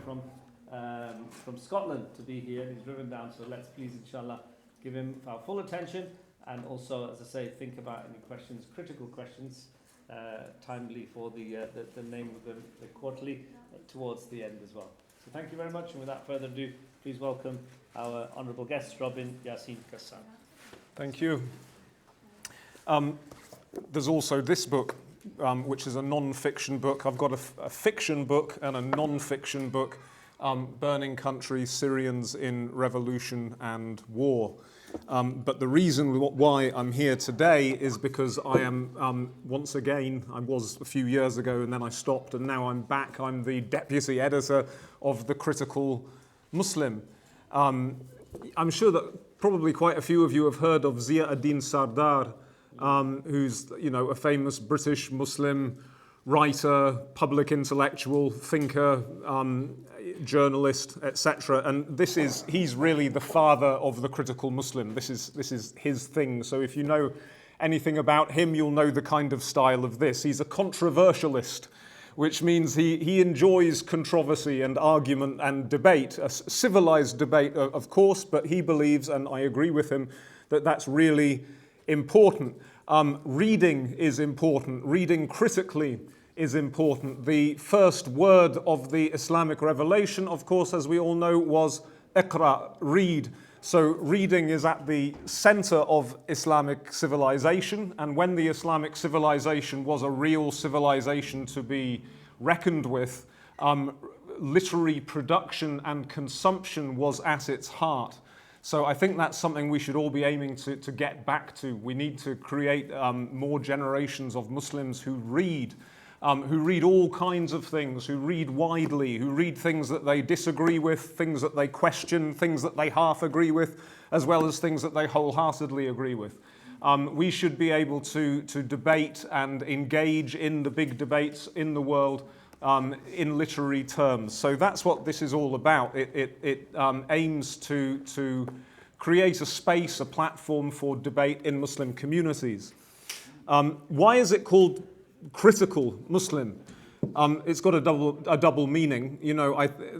from Scotland to be here, and he's driven down, so let's please, inshallah, give him our full attention, and also, as I say, think about any questions, critical questions, timely for the name of the quarterly towards the end as well. So thank you very much, and without further ado, please welcome our honourable guest, Robin Yassin-Kassab. Thank you. There's also this book, which is a non-fiction book. I've got a fiction book and a non-fiction book, Burning Country, Syrians in Revolution and War. But the reason why I'm here today is because I am, once again, I was a few years ago and then I stopped, and now I'm back. I'm the deputy editor of The Critical Muslim. I'm sure that probably quite a few of you have heard of Ziauddin Sardar, who's, a famous British Muslim writer, public intellectual, thinker, journalist, etc. And he's really the father of the critical Muslim. This is his thing. So if you know anything about him, you'll know the kind of style of this. He's a controversialist, which means he enjoys controversy and argument and debate, a civilized debate, of course, but he believes, and I agree with him, that that's really important. Reading is important. Reading critically is important. The first word of the Islamic revelation, of course, as we all know, was Iqra, read. So reading is at the center of Islamic civilization, and when the Islamic civilization was a real civilization to be reckoned with, literary production and consumption was at its heart. So I think that's something we should all be aiming to get back to. We need to create more generations of Muslims who read all kinds of things, who read widely, who read things that they disagree with, things that they question, things that they half agree with, as well as things that they wholeheartedly agree with. We should be able to debate and engage in the big debates in the world in literary terms. So that's what this is all about. It aims to create a space, a platform for debate in Muslim communities. Why is it called critical Muslim? It's got a double meaning.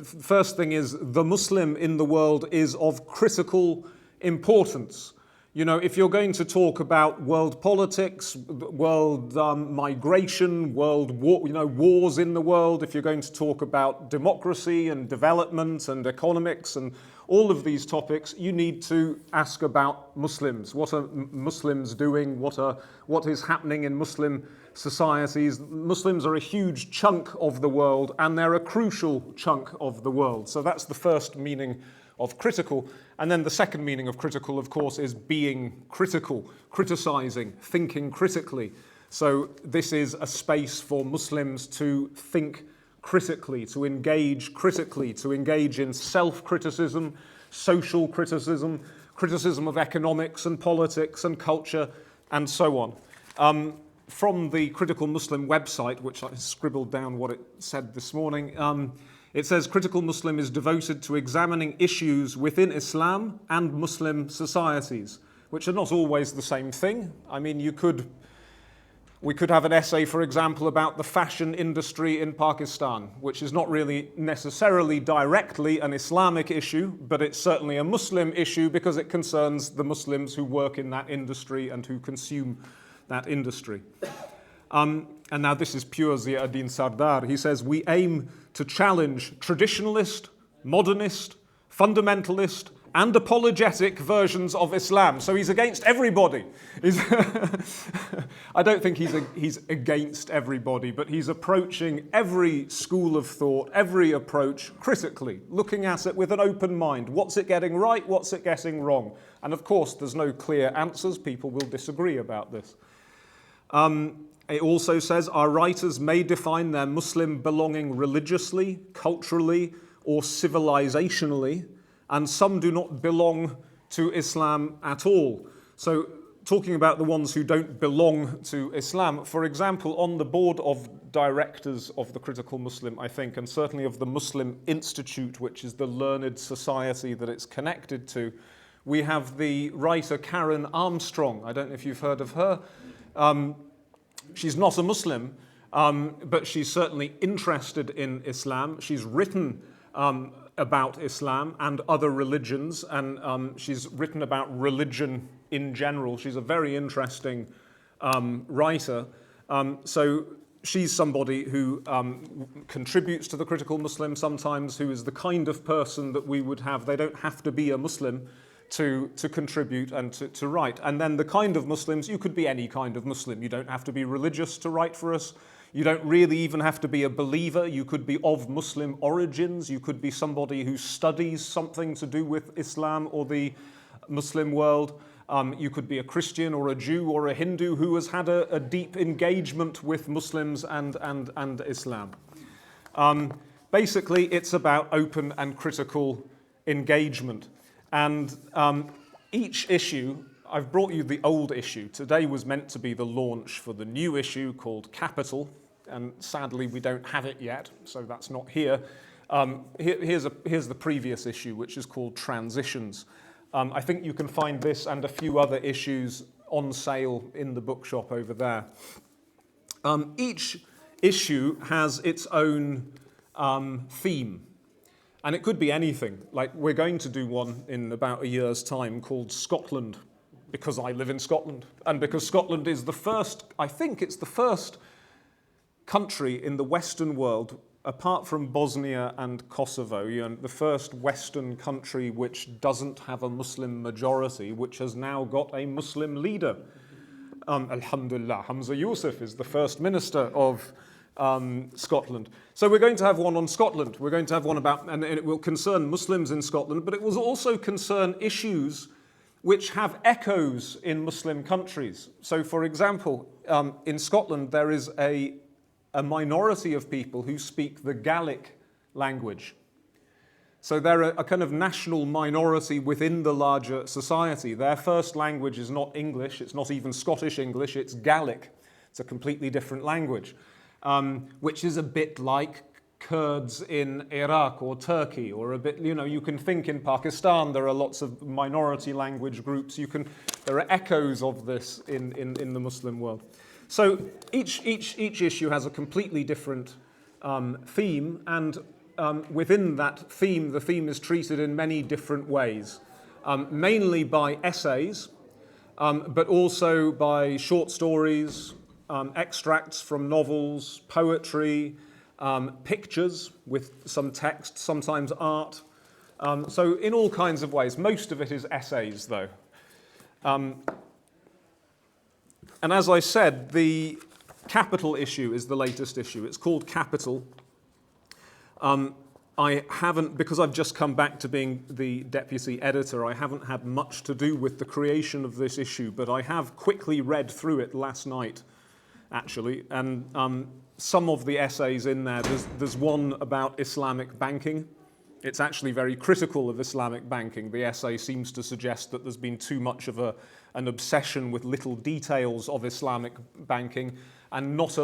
First thing is, the Muslim in the world is of critical importance. If you're going to talk about world politics, world migration, world war, wars in the world, if you're going to talk about democracy and development and economics and all of these topics, you need to ask about Muslims. What are Muslims doing? What is happening in Muslim societies? Muslims are a huge chunk of the world, and they're a crucial chunk of the world. So that's the first meaning of critical. And then the second meaning of critical, of course, is being critical, criticizing, thinking critically. So this is a space for Muslims to think critically, to engage in self-criticism, social criticism, criticism of economics and politics and culture, and so on. From the Critical Muslim website, which I scribbled down what it said this morning, it says, Critical Muslim is devoted to examining issues within Islam and Muslim societies, which are not always the same thing. I mean, we could have an essay, for example, about the fashion industry in Pakistan, which is not really necessarily directly an Islamic issue, but it's certainly a Muslim issue because it concerns the Muslims who work in that industry and who consume that industry. And now this is pure Ziauddin Sardar. He says, we aim to challenge traditionalist, modernist, fundamentalist, and apologetic versions of Islam. So he's against everybody. I don't think he's against everybody, but he's approaching every school of thought, every approach critically, looking at it with an open mind. What's it getting right? What's it getting wrong? And of course, there's no clear answers. People will disagree about this. It also says, our writers may define their Muslim belonging religiously, culturally, or civilizationally, and some do not belong to Islam at all. So talking about the ones who don't belong to Islam, for example, on the board of directors of the Critical Muslim, I think, and certainly of the Muslim Institute, which is the learned society that it's connected to, we have the writer Karen Armstrong. I don't know if you've heard of her. She's not a Muslim, but she's certainly interested in Islam. She's written about Islam and other religions, and she's written about religion in general. She's a very interesting writer. So she's somebody who contributes to the Critical Muslim sometimes, who is the kind of person that we would have. They don't have to be a Muslim to contribute and to write. And then the kind of Muslims, you could be any kind of Muslim. You don't have to be religious to write for us. You don't really even have to be a believer. You could be of Muslim origins. You could be somebody who studies something to do with Islam or the Muslim world. You could be a Christian or a Jew or a Hindu who has had a deep engagement with Muslims and Islam. Basically, it's about open and critical engagement. And each issue, I've brought you the old issue. Today was meant to be the launch for the new issue called Capital, and sadly we don't have it yet, so that's not here. Here's the previous issue, which is called Transitions. I think you can find this and a few other issues on sale in the bookshop over there. Each issue has its own theme. And it could be anything. Like, we're going to do one in about a year's time called Scotland, because I live in Scotland. And because Scotland is the first, I think it's the first country in the Western world, apart from Bosnia and Kosovo, the first Western country which doesn't have a Muslim majority, which has now got a Muslim leader. Alhamdulillah, Hamza Yusuf is the first minister of Scotland. So we're going to have one on Scotland. We're going to have one about, and it will concern Muslims in Scotland, but it will also concern issues which have echoes in Muslim countries. So, for example, in Scotland there is a minority of people who speak the Gaelic language. So they're a kind of national minority within the larger society. Their first language is not English, it's not even Scottish English, it's Gaelic. It's a completely different language. Which is a bit like Kurds in Iraq or Turkey, or a bit, you can think in Pakistan there are lots of minority language groups. There are echoes of this in the Muslim world. So each issue has a completely different theme, and within that theme, the theme is treated in many different ways, mainly by essays, but also by short stories, extracts from novels, poetry, pictures with some text, sometimes art. So in all kinds of ways. Most of it is essays, though. And as I said, the Capital issue is the latest issue. It's called Capital. I haven't, because I've just come back to being the deputy editor, I haven't had much to do with the creation of this issue, but I have quickly read through it last night, actually, and some of the essays in there's one about Islamic banking. It's actually very critical of Islamic banking. The essay seems to suggest that there's been too much of an obsession with little details of Islamic banking and not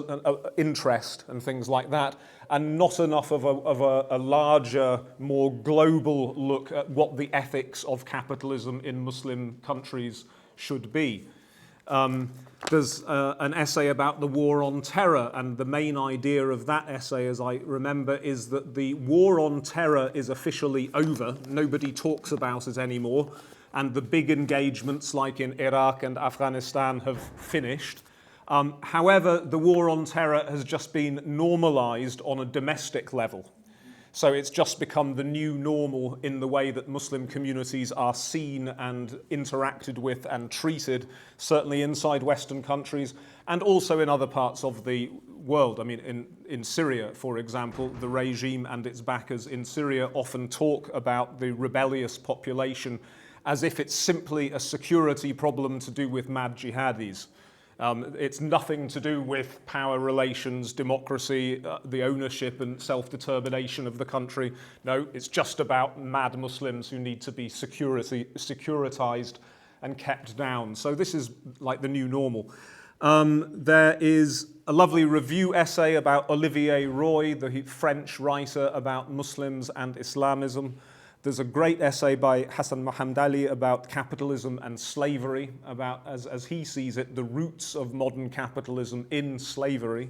interest and things like that, and not enough of a larger, more global look at what the ethics of capitalism in Muslim countries should be. There's an essay about the war on terror, and the main idea of that essay, as I remember, is that the war on terror is officially over. Nobody talks about it anymore, and the big engagements like in Iraq and Afghanistan have finished. However, the war on terror has just been normalized on a domestic level. So it's just become the new normal in the way that Muslim communities are seen and interacted with and treated, certainly inside Western countries and also in other parts of the world. I mean, in Syria, for example, the regime and its backers in Syria often talk about the rebellious population as if it's simply a security problem to do with mad jihadis. It's nothing to do with power relations, democracy, the ownership and self-determination of the country. No, it's just about mad Muslims who need to be securitized and kept down. So this is like the new normal. There is a lovely review essay about Olivier Roy, the French writer about Muslims and Islamism. There's a great essay by Hassan Mohammadi about capitalism and slavery, about, as he sees it, the roots of modern capitalism in slavery.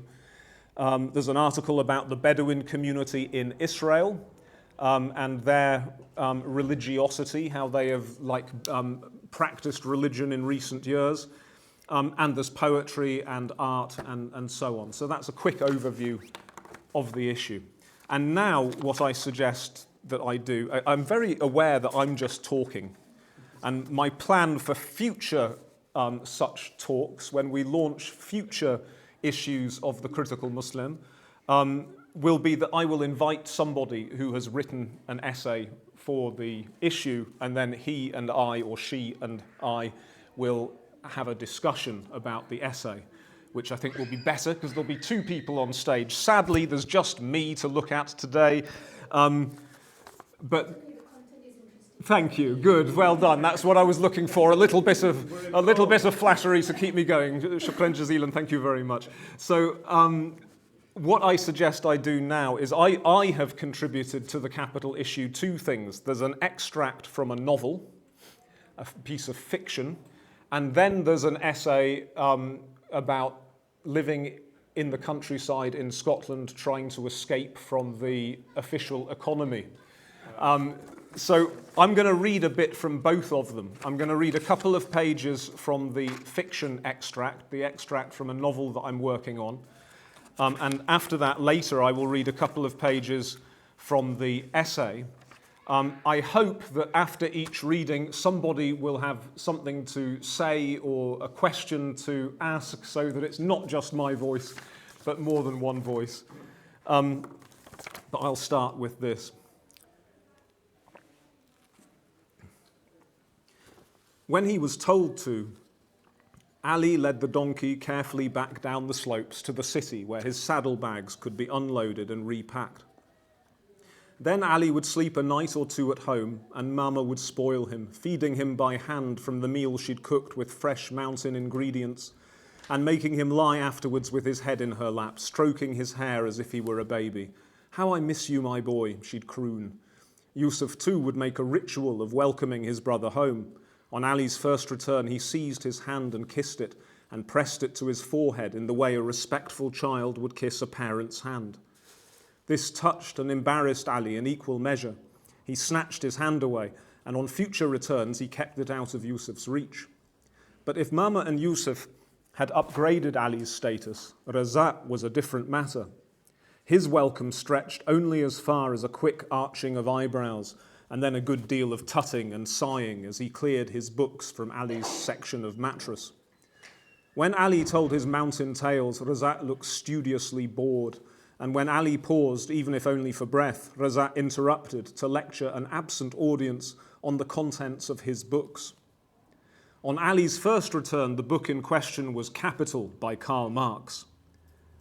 There's an article about the Bedouin community in Israel, and their religiosity, how they have practiced religion in recent years. And there's poetry and art and so on. So that's a quick overview of the issue. And now what I suggest that I do, I'm very aware that I'm just talking. And my plan for future such talks, when we launch future issues of the Critical Muslim, will be that I will invite somebody who has written an essay for the issue, and then he and I, or she and I, will have a discussion about the essay, which I think will be better because there'll be two people on stage. Sadly, there's just me to look at today. But thank you. Good. Well done. That's what I was looking for. A little bit of flattery to keep me going. Shukran jazilan. Thank you very much. So what I suggest I do now is I have contributed to the Capital issue two things. There's an extract from a novel, a piece of fiction, and then there's an essay about living in the countryside in Scotland, trying to escape from the official economy. So I'm going to read a bit from both of them. I'm going to read a couple of pages from the fiction extract, the extract from a novel that I'm working on. And after that, later, I will read a couple of pages from the essay. I hope that after each reading, somebody will have something to say or a question to ask so that it's not just my voice, but more than one voice. But I'll start with this. When he was told to, Ali led the donkey carefully back down the slopes to the city where his saddlebags could be unloaded and repacked. Then Ali would sleep a night or two at home, and Mama would spoil him, feeding him by hand from the meal she'd cooked with fresh mountain ingredients, and making him lie afterwards with his head in her lap, stroking his hair as if he were a baby. "How I miss you, my boy," she'd croon. Yusuf too would make a ritual of welcoming his brother home. On Ali's first return, he seized his hand and kissed it, and pressed it to his forehead in the way a respectful child would kiss a parent's hand. This touched and embarrassed Ali in equal measure. He snatched his hand away, and on future returns he kept it out of Yusuf's reach. But if Mama and Yusuf had upgraded Ali's status, Raza was a different matter. His welcome stretched only as far as a quick arching of eyebrows, and then a good deal of tutting and sighing as he cleared his books from Ali's section of mattress. When Ali told his mountain tales, Raza looked studiously bored, and when Ali paused, even if only for breath, Raza interrupted to lecture an absent audience on the contents of his books. On Ali's first return, the book in question was Capital by Karl Marx,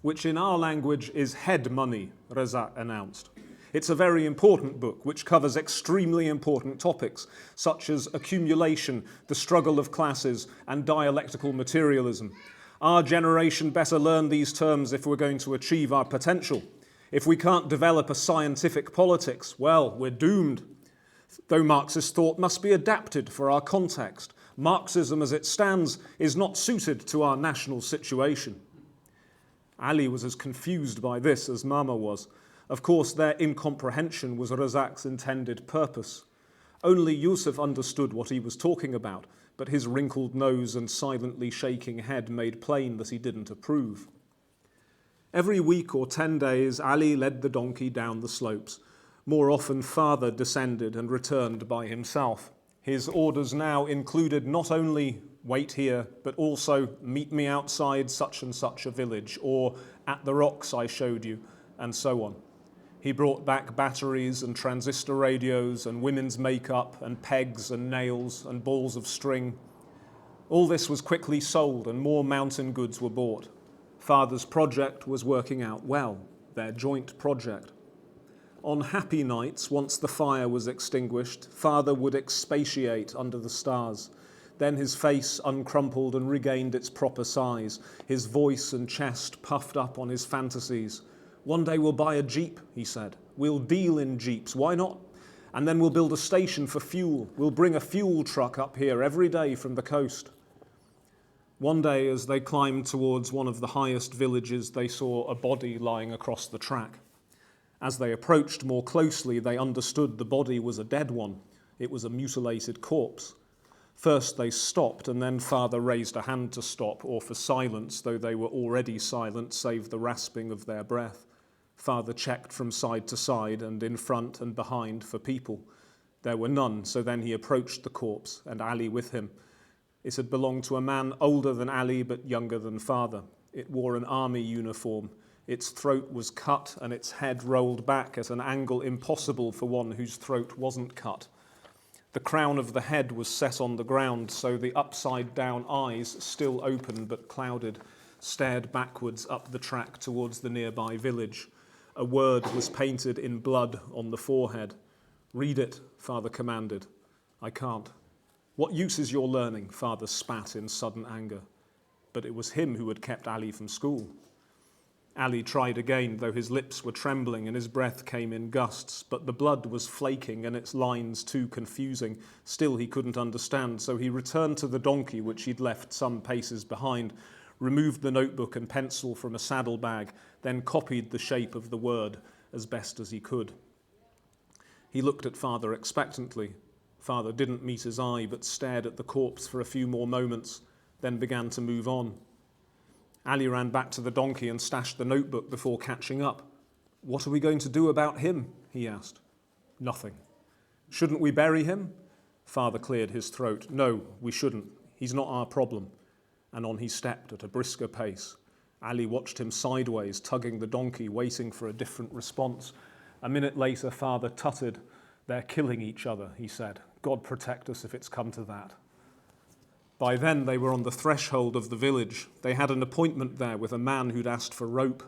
which in our language is head money, Raza announced. It's a very important book which covers extremely important topics such as accumulation, the struggle of classes, and dialectical materialism. Our generation better learn these terms if we're going to achieve our potential. If we can't develop a scientific politics, well, we're doomed. Though Marxist thought must be adapted for our context, Marxism as it stands is not suited to our national situation. Ali was as confused by this as Mama was. Of course, their incomprehension was Razak's intended purpose. Only Yusuf understood what he was talking about, but his wrinkled nose and silently shaking head made plain that he didn't approve. Every week or 10 days, Ali led the donkey down the slopes. More often, father descended and returned by himself. His orders now included not only wait here, but also meet me outside such and such a village, or at the rocks I showed you, and so on. He brought back batteries and transistor radios and women's makeup and pegs and nails and balls of string. All this was quickly sold and more mountain goods were bought. Father's project was working out well, their joint project. On happy nights, once the fire was extinguished, father would expatiate under the stars. Then his face uncrumpled and regained its proper size, his voice and chest puffed up on his fantasies. "One day we'll buy a Jeep," he said. "We'll deal in Jeeps, why not? And then we'll build a station for fuel. We'll bring a fuel truck up here every day from the coast." One day, as they climbed towards one of the highest villages, they saw a body lying across the track. As they approached more closely, they understood the body was a dead one. It was a mutilated corpse. First they stopped, and then Father raised a hand to stop, or for silence, though they were already silent, save the rasping of their breath. Father checked from side to side and in front and behind for people. There were none, so then he approached the corpse, and Ali with him. It had belonged to a man older than Ali but younger than Father. It wore an army uniform. Its throat was cut and its head rolled back at an angle impossible for one whose throat wasn't cut. The crown of the head was set on the ground, so the upside-down eyes, still open but clouded, stared backwards up the track towards the nearby village. A word was painted in blood on the forehead. "Read it," Father commanded. "I can't." "What use is your learning?" Father spat in sudden anger. But it was him who had kept Ali from school. Ali tried again, though his lips were trembling and his breath came in gusts, but the blood was flaking and its lines too confusing. Still he couldn't understand, so he returned to the donkey, which he'd left some paces behind, removed the notebook and pencil from a saddlebag, then copied the shape of the word as best as he could. He looked at Father expectantly. Father didn't meet his eye, but stared at the corpse for a few more moments, then began to move on. Ali ran back to the donkey and stashed the notebook before catching up. "What are we going to do about him?" he asked. "Nothing." "Shouldn't we bury him?" Father cleared his throat. "No, we shouldn't. He's not our problem." And on he stepped at a brisker pace. Ali watched him sideways, tugging the donkey, waiting for a different response. A minute later, Father tutted. "They're killing each other," he said. "God protect us if it's come to that." By then they were on the threshold of the village. They had an appointment there with a man who'd asked for rope,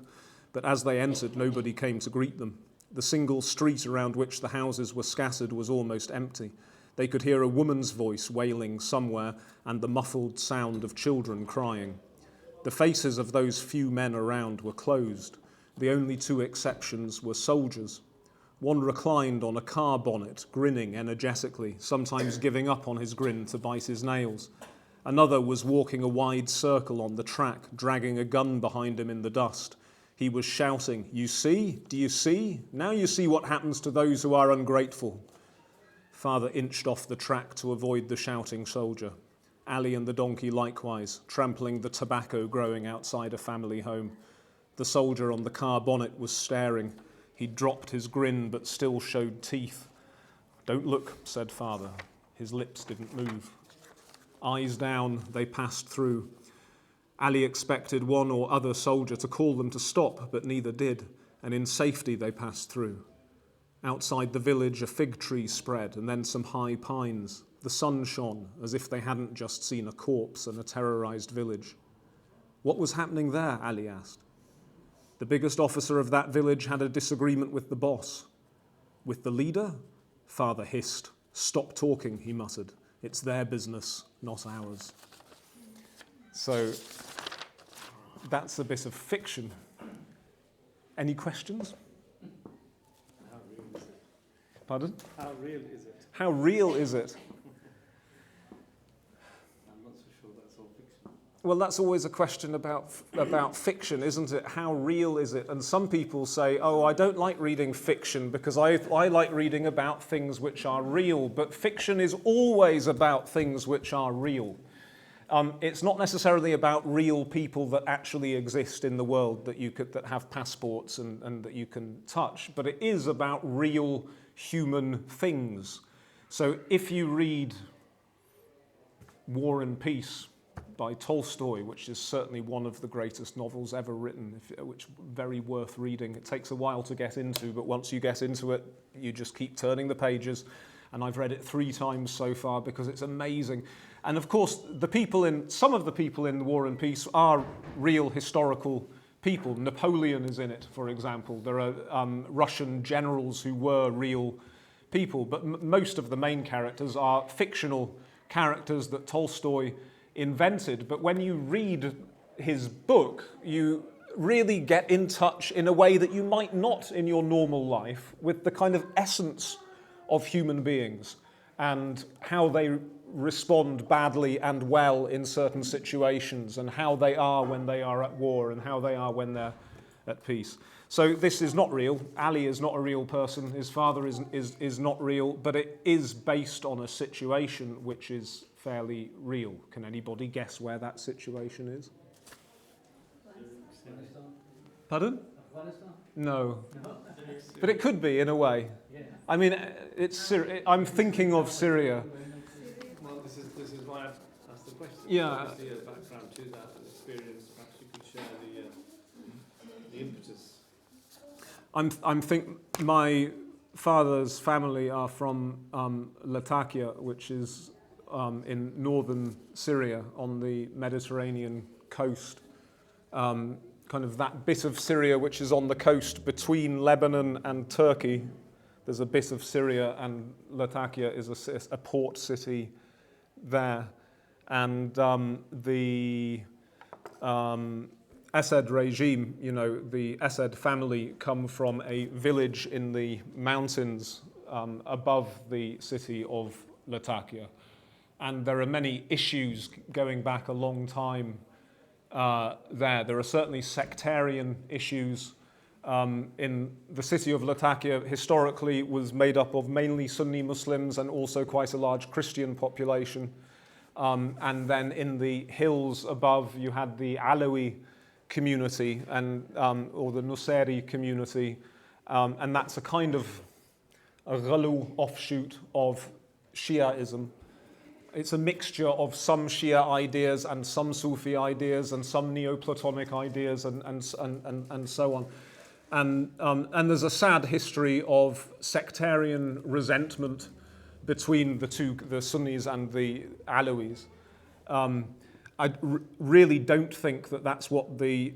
but as they entered, nobody came to greet them. The single street around which the houses were scattered was almost empty. They could hear a woman's voice wailing somewhere and the muffled sound of children crying. The faces of those few men around were closed. The only two exceptions were soldiers. One reclined on a car bonnet, grinning energetically, sometimes giving up on his grin to bite his nails. Another was walking a wide circle on the track, dragging a gun behind him in the dust. He was shouting, "You see? Do you see? Now you see what happens to those who are ungrateful." Father inched off the track to avoid the shouting soldier. Ali and the donkey likewise, trampling the tobacco growing outside a family home. The soldier on the car bonnet was staring. He dropped his grin but still showed teeth. "Don't look," said Father. His lips didn't move. Eyes down, they passed through. Ali expected one or other soldier to call them to stop, but neither did, and in safety they passed through. Outside the village, a fig tree spread, and then some high pines. The sun shone, as if they hadn't just seen a corpse and a terrorized village. "What was happening there?" Ali asked. "The biggest officer of that village had a disagreement with the boss." "With the leader?" Father hissed. "Stop talking," he muttered. "It's their business, not ours." So that's a bit of fiction. Any questions? How real is it? Pardon? How real is it? How real is it? I'm not so sure that's all fiction. Well, that's always a question about fiction, isn't it? How real is it? And some people say, "Oh, I don't like reading fiction because I like reading about things which are real." But fiction is always about things which are real. It's not necessarily about real people that actually exist in the world that have passports and that you can touch, but it is about real human things. So if you read War and Peace by Tolstoy, which is certainly one of the greatest novels ever written, which is very worth reading. It takes a while to get into, but once you get into it, you just keep turning the pages. And I've read it 3 times so far because it's amazing. And of course, some of the people in War and Peace are real historical people. Napoleon is in it, for example. There are Russian generals who were real people, but most of the main characters are fictional characters that Tolstoy invented. But when you read his book, you really get in touch in a way that you might not in your normal life with the kind of essence of human beings and how they respond badly and well in certain situations and how they are when they are at war and how they are when they're at peace. So this is not real. Ali is not a real person. His father is not real, but it is based on a situation which is fairly real. Can anybody guess where that situation is? Pardon? No. But it could be, in a way. I mean, I'm thinking of Syria. Well, this is why I've asked the question. Yeah. Obviously, a background to that and experience. Perhaps you could share the impetus. My father's family are from Latakia, which is in northern Syria on the Mediterranean coast. Kind of that bit of Syria which is on the coast between Lebanon and Turkey. There's a bit of Syria, and Latakia is a port city there. And the Assad regime, the Assad family come from a village in the mountains above the city of Latakia. And there are many issues going back a long time there. There are certainly sectarian issues. In the city of Latakia historically was made up of mainly Sunni Muslims and also quite a large Christian population. And then in the hills above you had the Alawi community or the Nusayri community, and that's a kind of a Ghalu offshoot of Shiaism. It's a mixture of some Shia ideas and some Sufi ideas and some Neoplatonic ideas and so on. And there's a sad history of sectarian resentment between the Sunnis and the Alawis. I really don't think that that's what the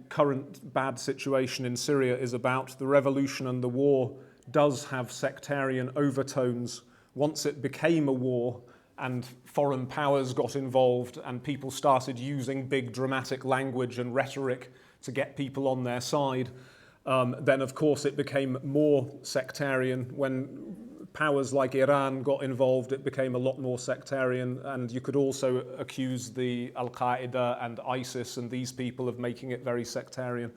current bad situation in Syria is about. The revolution and the war does have sectarian overtones. Once it became a war and foreign powers got involved and people started using big dramatic language and rhetoric to get people on their side, then of course it became more sectarian. When powers like Iran got involved, it became a lot more sectarian, and you could also accuse the Al-Qaeda and ISIS and these people of making it very sectarian.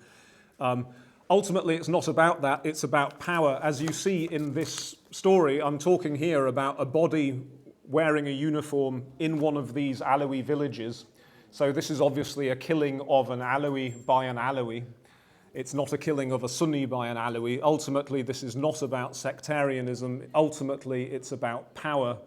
Ultimately, it's not about that, it's about power. As you see in this story, I'm talking here about a body wearing a uniform in one of these Alawi villages. So this is obviously a killing of an Alawi by an Alawi. It's not a killing of a Sunni by an Alawi. Ultimately, this is not about sectarianism. Ultimately, it's about power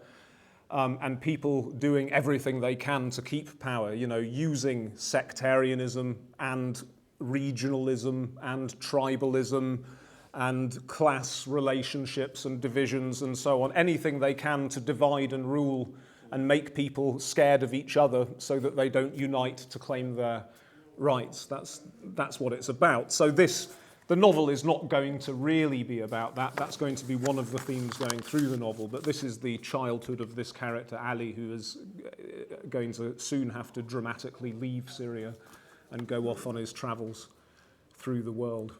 and people doing everything they can to keep power, using sectarianism and regionalism and tribalism and class relationships and divisions and so on, anything they can to divide and rule and make people scared of each other so that they don't unite to claim their rights. That's what it's about. So the novel is not going to really be about that. That's going to be one of the themes going through the novel, but this is the childhood of this character, Ali, who is going to soon have to dramatically leave Syria and go off on his travels through the world.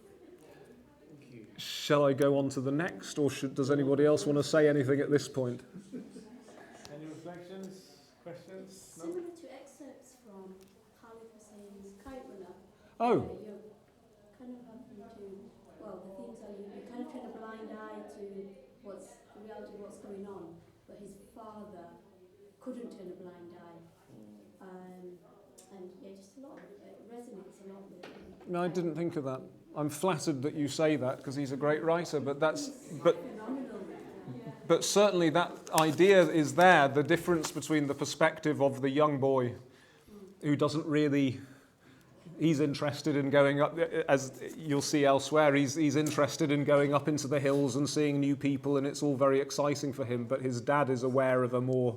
Shall I go on to the next, or does anybody else want to say anything at this point? Any reflections, questions? Similar to excerpts from Khalid Hussein's Kite-Runner. Oh. You're kind of having to, well, the themes are you're kind of turning a blind eye to what's the reality of what's going on, but his father couldn't turn a blind eye. And yeah, just a lot of it resonates a lot with him. No, I didn't think of that. I'm flattered that you say that because he's a great writer, but certainly that idea is there, the difference between the perspective of the young boy who doesn't really, he's interested in going up, as you'll see elsewhere, he's interested in going up into the hills and seeing new people, and it's all very exciting for him, but his dad is aware of a more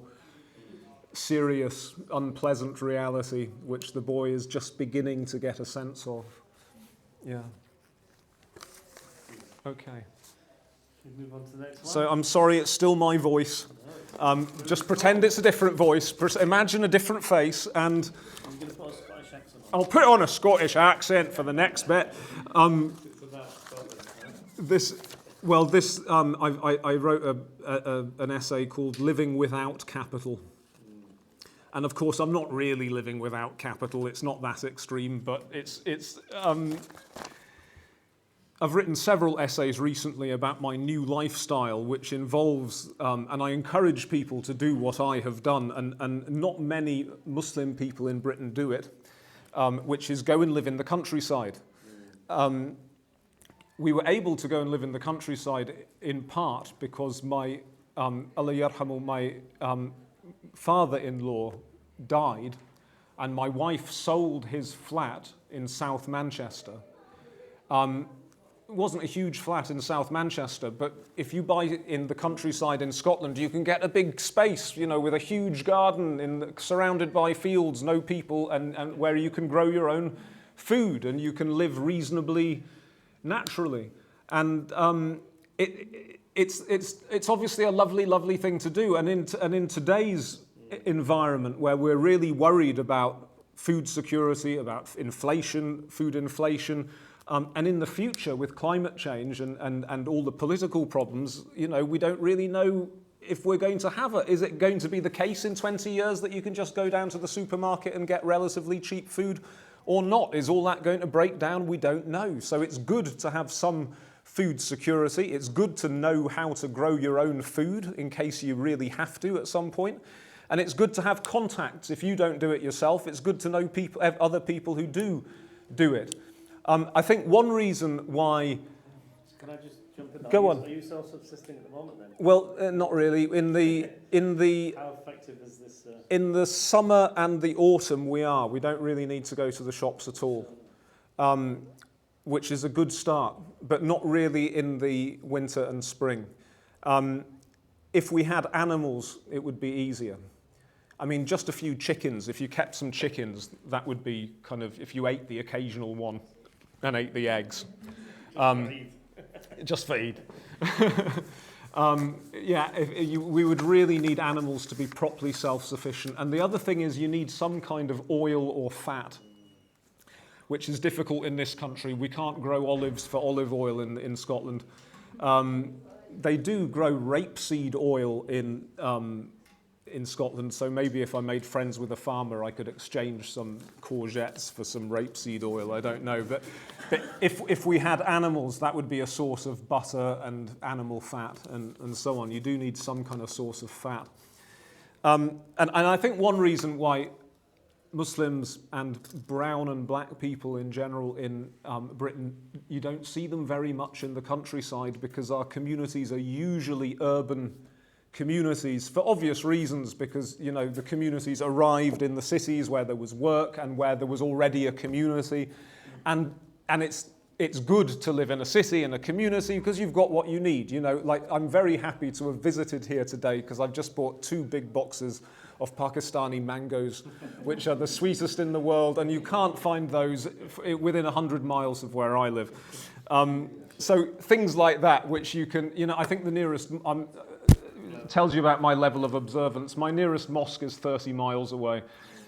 serious, unpleasant reality which the boy is just beginning to get a sense of. Yeah. Okay. Should we move on to the next one? So I'm sorry, it's still my voice. Just pretend it's a different voice. Imagine a different face, and I'm going to put a Scottish accent on. I'll put on a Scottish accent for the next bit. It's about Scotland, right? I wrote an essay called "Living Without Capital," And of course, I'm not really living without capital. It's not that extreme, but I've written several essays recently about my new lifestyle, which involves, and I encourage people to do what I have done, and not many Muslim people in Britain do it, which is go and live in the countryside. We were able to go and live in the countryside in part because my Allah yarhamu, my father-in-law died, and my wife sold his flat in South Manchester. It wasn't a huge flat in South Manchester, but if you buy in the countryside in Scotland, you can get a big space, with a huge garden surrounded by fields, no people, and where you can grow your own food and you can live reasonably naturally. And it's obviously a lovely, lovely thing to do. And in today's environment, where we're really worried about food security, about inflation, food inflation, and in the future with climate change and all the political problems, we don't really know if we're going to have it. Is it going to be the case in 20 years that you can just go down to the supermarket and get relatively cheap food or not? Is all that going to break down? We don't know. So it's good to have some food security. It's good to know how to grow your own food in case you really have to at some point. And it's good to have contacts. If you don't do it yourself, it's good to know other people who do it. I think one reason why... Can I just jump in? Go on. Are you self-subsisting at the moment then? Well, not really. In the How effective is this? In the summer and the autumn, we are. We don't really need to go to the shops at all, which is a good start, but not really in the winter and spring. If we had animals, it would be easier. I mean, just a few chickens. If you kept some chickens, that would be kind of, if you ate the occasional one and ate the eggs. Just for Eid. We would really need animals to be properly self-sufficient. And the other thing is you need some kind of oil or fat, which is difficult in this country. We can't grow olives for olive oil in Scotland. They do grow rapeseed oil in Scotland, so maybe if I made friends with a farmer, I could exchange some courgettes for some rapeseed oil. I don't know, but if we had animals, that would be a source of butter and animal fat and so on. You do need some kind of source of fat. And I think one reason why Muslims and brown and black people in general in Britain, you don't see them very much in the countryside because our communities are usually urban communities for obvious reasons, because the communities arrived in the cities where there was work and where there was already a community, and it's good to live in a city and a community because you've got what you need. Like I'm very happy to have visited here today because I've just bought 2 big boxes of Pakistani mangoes, which are the sweetest in the world, and you can't find those within 100 miles of where I live. So things like that, which you can, I think the nearest, tells you about my level of observance. My nearest mosque is 30 miles away.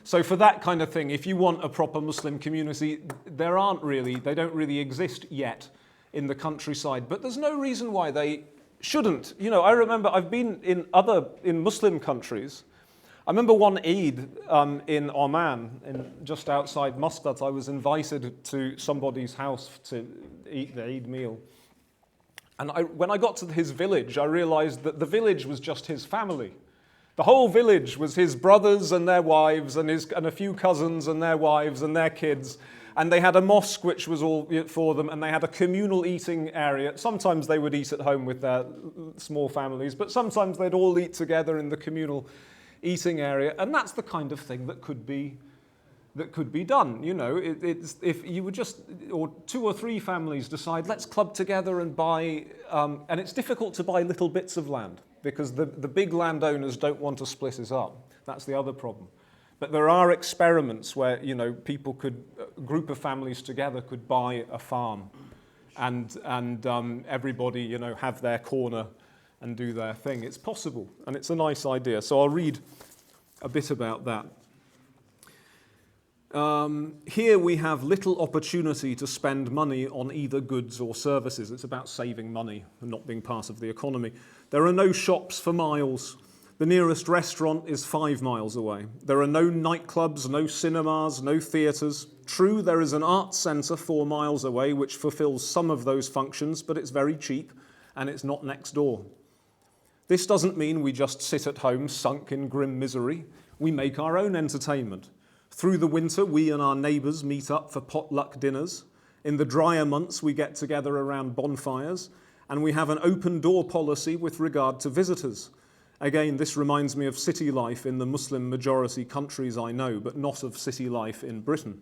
So for that kind of thing, if you want a proper Muslim community, they don't really exist yet in the countryside, but there's no reason why they shouldn't. I remember I've been in Muslim countries. I remember one Eid in Oman, just outside Muscat. I was invited to somebody's house to eat the Eid meal. And when I got to his village, I realized that the village was just his family. The whole village was his brothers and their wives and a few cousins and their wives and their kids. And they had a mosque which was all for them, and they had a communal eating area. Sometimes they would eat at home with their small families, but sometimes they'd all eat together in the communal eating area. And that's the kind of thing that could be done. If you would just, or 2 or 3 families decide, let's club together and buy, and it's difficult to buy little bits of land because the big landowners don't want to split it up. That's the other problem. But there are experiments where, people could, a group of families together could buy a farm and everybody, have their corner and do their thing. It's possible, and it's a nice idea. So I'll read a bit about that. Here we have little opportunity to spend money on either goods or services. It's about saving money and not being part of the economy. There are no shops for miles. The nearest restaurant is 5 miles away. There are no nightclubs, no cinemas, no theatres. True, there is an arts centre 4 miles away which fulfills some of those functions, but it's very cheap and it's not next door. This doesn't mean we just sit at home sunk in grim misery. We make our own entertainment. Through the winter, we and our neighbours meet up for potluck dinners. In the drier months, we get together around bonfires, and we have an open door policy with regard to visitors. Again, this reminds me of city life in the Muslim majority countries I know, but not of city life in Britain.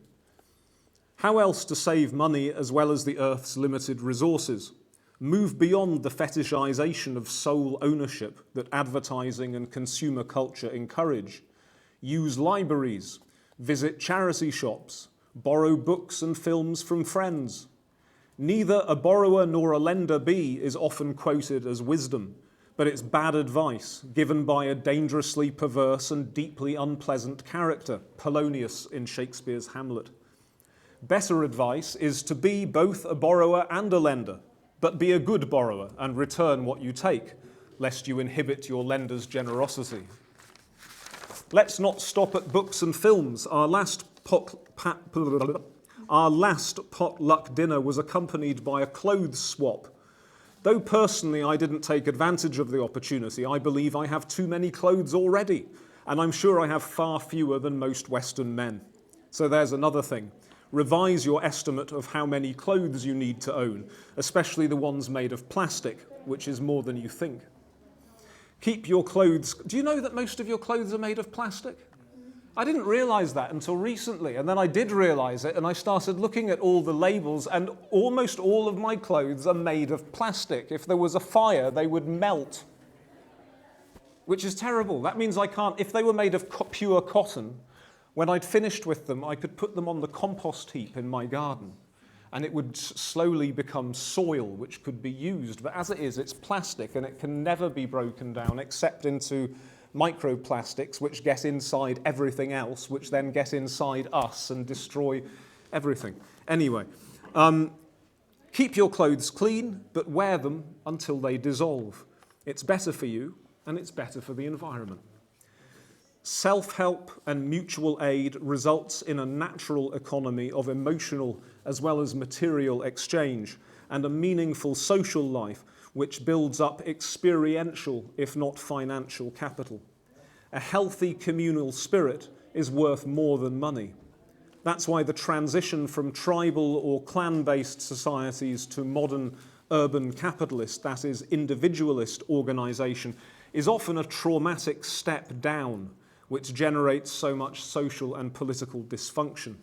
How else to save money as well as the Earth's limited resources? Move beyond the fetishization of sole ownership that advertising and consumer culture encourage. Use libraries, visit charity shops, borrow books and films from friends. Neither a borrower nor a lender be is often quoted as wisdom, but it's bad advice given by a dangerously perverse and deeply unpleasant character, Polonius in Shakespeare's Hamlet. Better advice is to be both a borrower and a lender, but be a good borrower and return what you take, lest you inhibit your lender's generosity. Let's not stop at books and films. Our last potluck dinner was accompanied by a clothes swap. Though personally I didn't take advantage of the opportunity, I believe I have too many clothes already, and I'm sure I have far fewer than most Western men. So there's another thing. Revise your estimate of how many clothes you need to own, especially the ones made of plastic, which is more than you think. Keep your clothes. Do you know that most of your clothes are made of plastic? I didn't realize that until recently, and then I did realize it, and I started looking at all the labels, and almost all of my clothes are made of plastic. If there was a fire, they would melt, which is terrible. That means I can't, if they were made of pure cotton, when I'd finished with them, I could put them on the compost heap in my garden, and it would slowly become soil, which could be used. But as it is, it's plastic, and it can never be broken down except into microplastics, which get inside everything else, which then get inside us and destroy everything. Anyway, keep your clothes clean, but wear them until they dissolve. It's better for you, and it's better for the environment. Self-help and mutual aid results in a natural economy of emotional as well as material exchange and a meaningful social life which builds up experiential, if not financial, capital. A healthy communal spirit is worth more than money. That's why the transition from tribal or clan-based societies to modern urban capitalist, that is, individualist organization, is often a traumatic step down, which generates so much social and political dysfunction.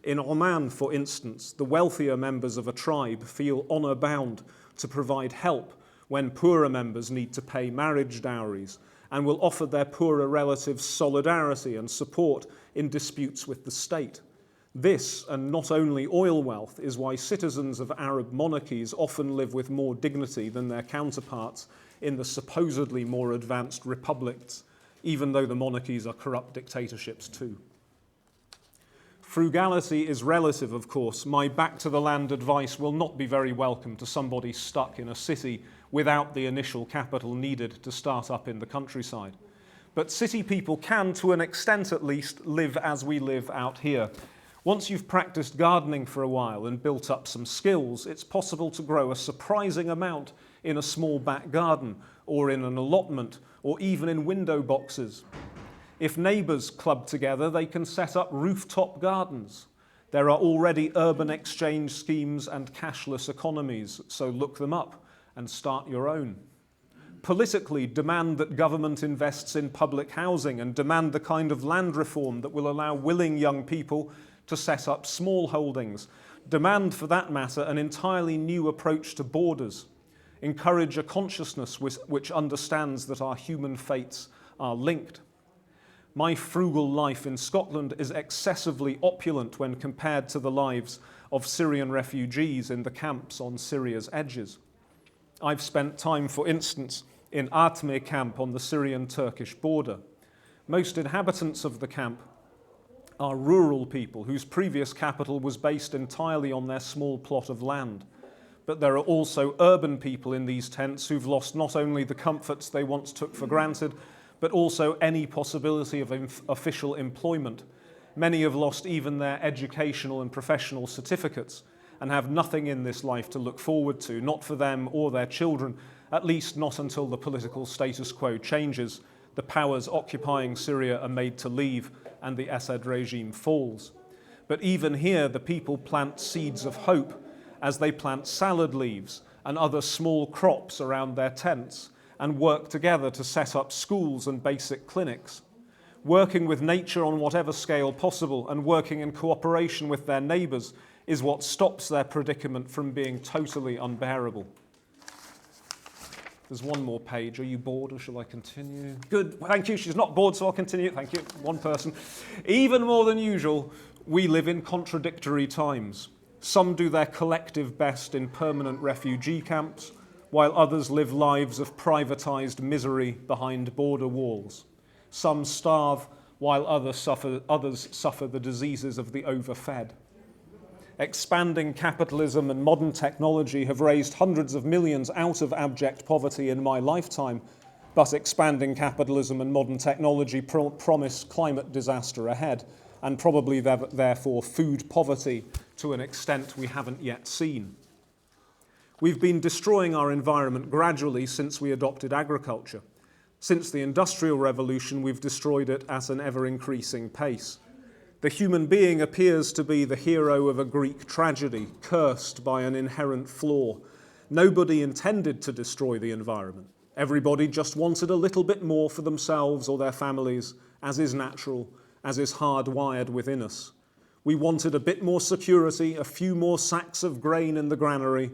In Oman, for instance, the wealthier members of a tribe feel honor-bound to provide help when poorer members need to pay marriage dowries, and will offer their poorer relatives solidarity and support in disputes with the state. This, and not only oil wealth, is why citizens of Arab monarchies often live with more dignity than their counterparts in the supposedly more advanced republics, even though the monarchies are corrupt dictatorships too. Frugality is relative, of course. My back-to-the-land advice will not be very welcome to somebody stuck in a city without the initial capital needed to start up in the countryside. But city people can, to an extent at least, live as we live out here. Once you've practiced gardening for a while and built up some skills, it's possible to grow a surprising amount in a small back garden, or in an allotment, or even in window boxes. If neighbours club together, they can set up rooftop gardens. There are already urban exchange schemes and cashless economies, so look them up and start your own. Politically, demand that government invests in public housing and demand the kind of land reform that will allow willing young people to set up small holdings. Demand, for that matter, an entirely new approach to borders. Encourage a consciousness which understands that our human fates are linked. My frugal life in Scotland is excessively opulent when compared to the lives of Syrian refugees in the camps on Syria's edges. I've spent time, for instance, in Atme camp on the Syrian-Turkish border. Most inhabitants of the camp are rural people whose previous capital was based entirely on their small plot of land. But there are also urban people in these tents who've lost not only the comforts they once took for granted, but also any possibility of official employment. Many have lost even their educational and professional certificates and have nothing in this life to look forward to, not for them or their children, at least not until the political status quo changes, the powers occupying Syria are made to leave, and the Assad regime falls. But even here, the people plant seeds of hope as they plant salad leaves and other small crops around their tents and work together to set up schools and basic clinics. Working with nature on whatever scale possible and working in cooperation with their neighbours is what stops their predicament from being totally unbearable. There's one more page. Are you bored or shall I continue? Good, thank you. She's not bored, so I'll continue. Thank you. One person. Even more than usual, we live in contradictory times. Some do their collective best in permanent refugee camps, while others live lives of privatised misery behind border walls. Some starve, while others suffer the diseases of the overfed. Expanding capitalism and modern technology have raised hundreds of millions out of abject poverty in my lifetime, but expanding capitalism and modern technology promise climate disaster ahead, and probably therefore food poverty to an extent we haven't yet seen. We've been destroying our environment gradually since we adopted agriculture. Since the Industrial Revolution, we've destroyed it at an ever-increasing pace. The human being appears to be the hero of a Greek tragedy, cursed by an inherent flaw. Nobody intended to destroy the environment. Everybody just wanted a little bit more for themselves or their families, as is natural, as is hardwired within us. We wanted a bit more security, a few more sacks of grain in the granary.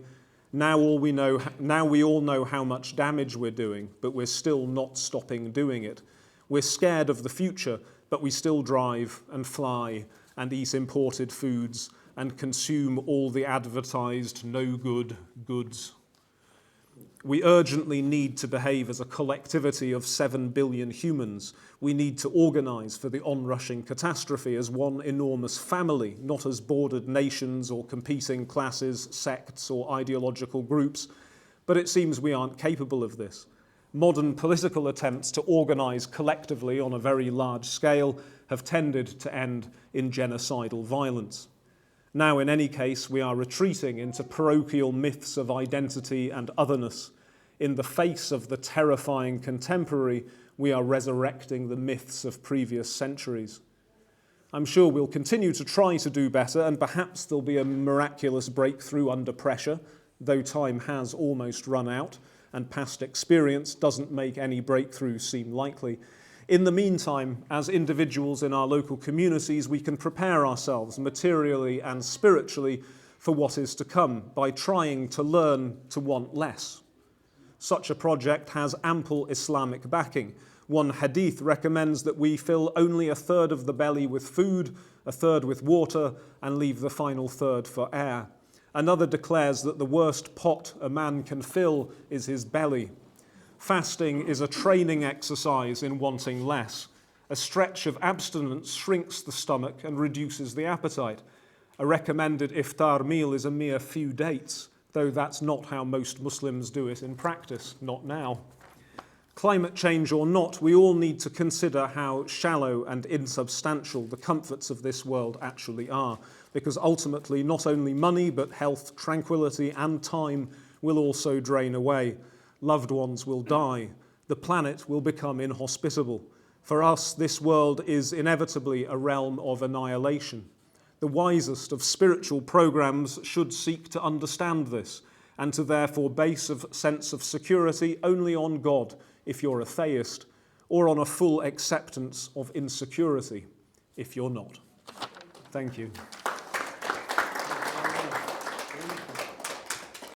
Now we all know how much damage we're doing, but we're still not stopping doing it. We're scared of the future, but we still drive and fly and eat imported foods and consume all the advertised no-good goods. We urgently need to behave as a collectivity of 7 billion humans. We need to organise for the onrushing catastrophe as one enormous family, not as bordered nations or competing classes, sects or ideological groups. But it seems we aren't capable of this. Modern political attempts to organise collectively on a very large scale have tended to end in genocidal violence. Now, in any case, we are retreating into parochial myths of identity and otherness. In the face of the terrifying contemporary, we are resurrecting the myths of previous centuries. I'm sure we'll continue to try to do better, and perhaps there'll be a miraculous breakthrough under pressure, though time has almost run out, and past experience doesn't make any breakthrough seem likely. In the meantime, as individuals in our local communities, we can prepare ourselves materially and spiritually for what is to come by trying to learn to want less. Such a project has ample Islamic backing. One hadith recommends that we fill only a third of the belly with food, a third with water, and leave the final third for air. Another declares that the worst pot a man can fill is his belly. Fasting is a training exercise in wanting less. A stretch of abstinence shrinks the stomach and reduces the appetite. A recommended iftar meal is a mere few dates, though that's not how most Muslims do it in practice, not now. Climate change or not, we all need to consider how shallow and insubstantial the comforts of this world actually are, because ultimately not only money but health, tranquility and time will also drain away. Loved ones will die. The planet will become inhospitable. For us, this world is inevitably a realm of annihilation. The wisest of spiritual programs should seek to understand this and to therefore base a sense of security only on God if you're a theist, or on a full acceptance of insecurity if you're not. Thank you.